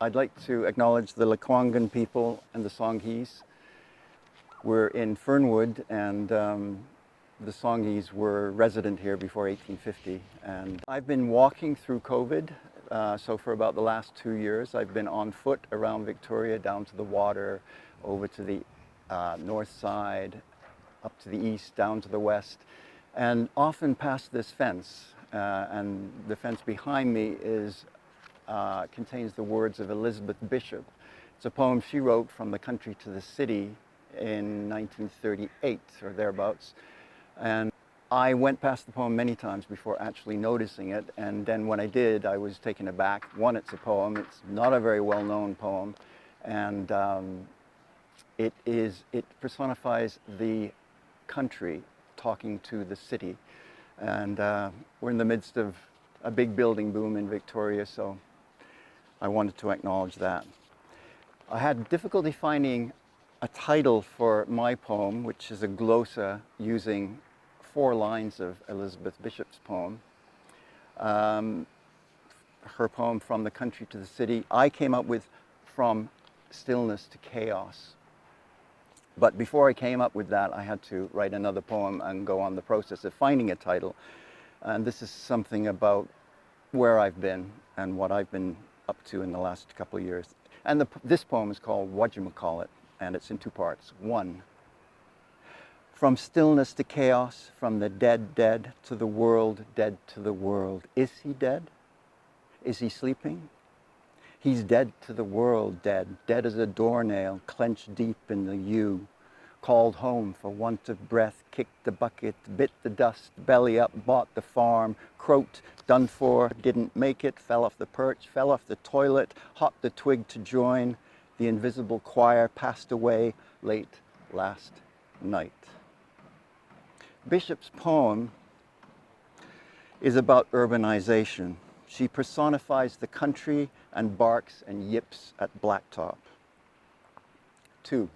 I'd like to acknowledge the Lekwungen people and the Songhees. We're in Fernwood, and the Songhees were resident here before 1850. And I've been walking through COVID, so for about the last 2 years, I've been on foot around Victoria, down to the water, over to the north side, up to the east, down to the west, and often past this fence. And the fence behind me contains the words of Elizabeth Bishop. It's a poem she wrote from the country to the city in 1938 or thereabouts. And I went past the poem many times before actually noticing it. And then when I did, I was taken aback. One, it's a poem. It's not a very well-known poem. And it personifies the country talking to the city. And we're in the midst of a big building boom in Victoria, so I wanted to acknowledge that. I had difficulty finding a title for my poem, which is a glossa using 4 lines of Elizabeth Bishop's poem. Her poem, From the Country to the City, I came up with From Stillness to Chaos. But before I came up with that, I had to write another poem and go on the process of finding a title. And this is something about where I've been and what I've been up to in the last couple of years. And this poem is called Whatchamacallit, and it's in 2 parts. 1, from stillness to chaos, from the dead dead to the world dead to the world. Is he dead? Is he sleeping? He's dead to the world, dead, dead as a doornail, clenched deep in the yew. Called home for want of breath, kicked the bucket, bit the dust, belly up, bought the farm, croaked, done for, didn't make it, fell off the perch, fell off the toilet, hopped the twig to join. The invisible choir passed away late last night. Bishop's poem is about urbanization. She personifies the country and barks and yips at blacktop. 2,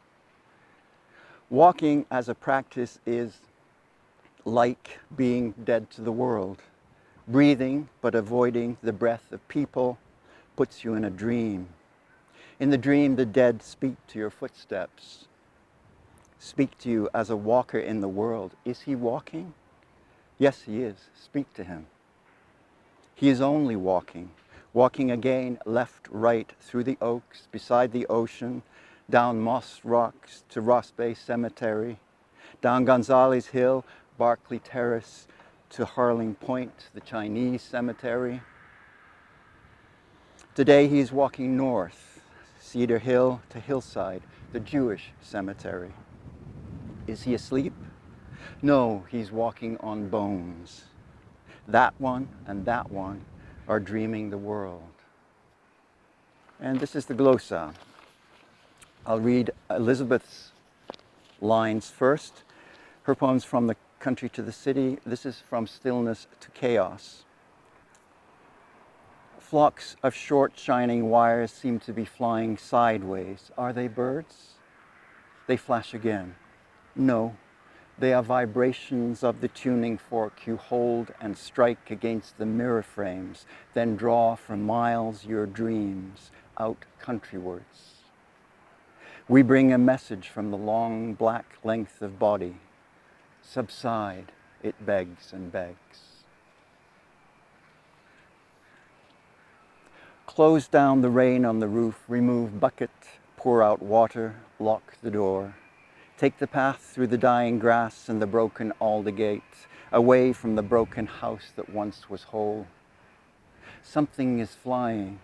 walking as a practice is like being dead to the world. Breathing but avoiding the breath of people puts you in a dream. In the dream, the dead speak to your footsteps, speak to you as a walker in the world. Is he walking? Yes, he is. Speak to him. He is only walking, walking again, left, right, through the oaks, beside the ocean, down Moss Rocks to Ross Bay Cemetery, down Gonzales Hill, Barclay Terrace to Harling Point, the Chinese cemetery. Today he's walking north, Cedar Hill to Hillside, the Jewish cemetery. Is he asleep? No, he's walking on bones. That one and that one are dreaming the world. And this is the glossa. I'll read Elizabeth's lines first. Her poem's From the Country to the City. This is From Stillness to Chaos. Flocks of short shining wires seem to be flying sideways. Are they birds? They flash again. No. They are vibrations of the tuning fork you hold and strike against the mirror frames, then draw for miles your dreams out countrywards. We bring a message from the long black length of body. Subside, it begs and begs. Close down the rain on the roof, remove bucket, pour out water, lock the door. Take the path through the dying grass and the broken alder gate, away from the broken house that once was whole. Something is flying,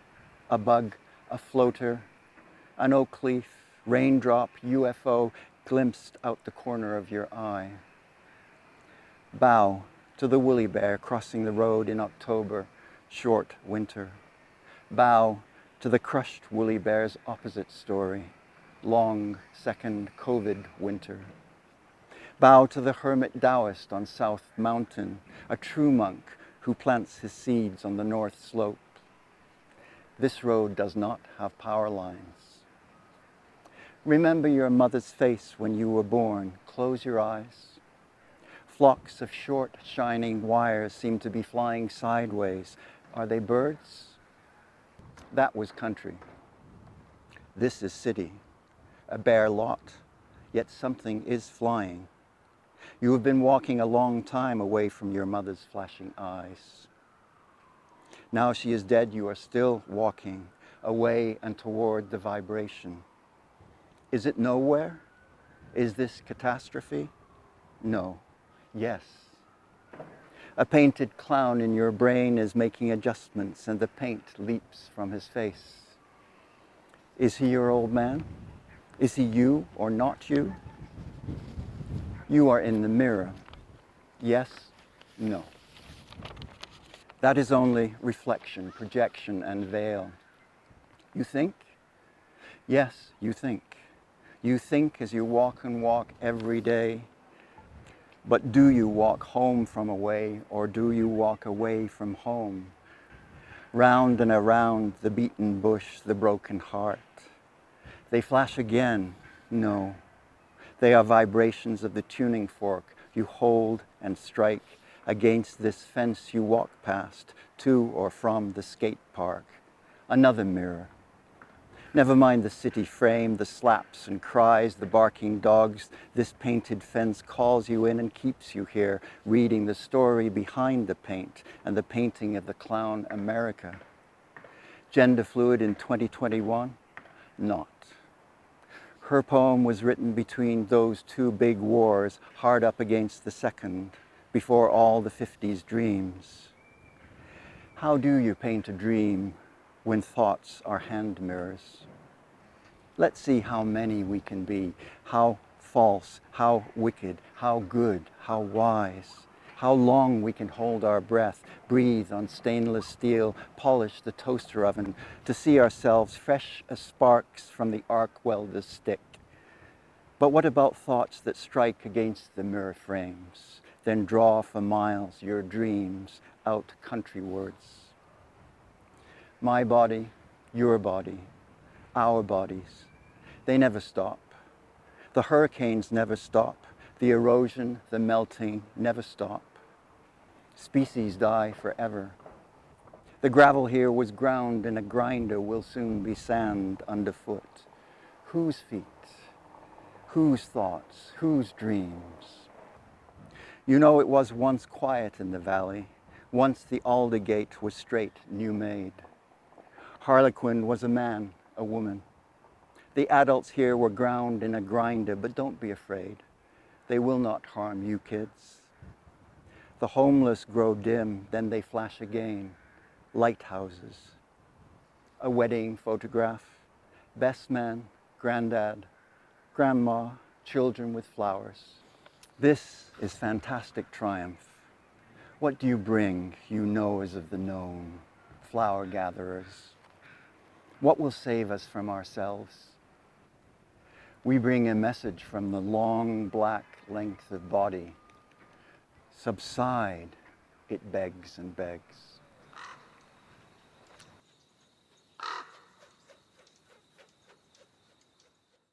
a bug, a floater, an oak leaf, raindrop, UFO glimpsed out the corner of your eye. Bow to the woolly bear crossing the road in October, short winter. Bow to the crushed woolly bear's opposite story, long second COVID winter. Bow to the hermit Taoist on South Mountain, a true monk who plants his seeds on the north slope. This road does not have power lines. Remember your mother's face when you were born. Close your eyes. Flocks of short, shining wires seem to be flying sideways. Are they birds? That was country. This is city, a bare lot, yet something is flying. You have been walking a long time away from your mother's flashing eyes. Now she is dead, you are still walking away and toward the vibration. Is it nowhere? Is this catastrophe? No. Yes. A painted clown in your brain is making adjustments and the paint leaps from his face. Is he your old man? Is he you or not you? You are in the mirror. Yes, no. That is only reflection, projection, and veil. You think? Yes, you think. You think as you walk and walk every day. But do you walk home from away, or do you walk away from home? Round and around the beaten bush, the broken heart. They flash again. No. They are vibrations of the tuning fork you hold and strike against this fence you walk past, to or from the skate park. Another mirror. Never mind the city frame, the slaps and cries, the barking dogs. This painted fence calls you in and keeps you here, reading the story behind the paint and the painting of the clown America. Gender fluid in 2021? Not. Her poem was written between those two big wars, hard up against the second, before all the 50s dreams. How do you paint a dream when thoughts are hand mirrors? Let's see how many we can be, how false, how wicked, how good, how wise, how long we can hold our breath, breathe on stainless steel, polish the toaster oven, to see ourselves fresh as sparks from the arc welder's stick. But what about thoughts that strike against the mirror frames, then draw for miles your dreams out countrywards? My body, your body, our bodies, they never stop. The hurricanes never stop. The erosion, the melting never stop. Species die forever. The gravel here was ground in a grinder, will soon be sand underfoot. Whose feet? Whose thoughts? Whose dreams? You know, it was once quiet in the valley. Once the alder gate was straight, new made. Harlequin was a man, a woman. The adults here were ground in a grinder, but don't be afraid. They will not harm you kids. The homeless grow dim, then they flash again. Lighthouses. A wedding photograph. Best man, granddad, grandma, children with flowers. This is fantastic triumph. What do you bring, you knowers of the known, flower gatherers? What will save us from ourselves? We bring a message from the long black length of body. Subside, it begs and begs.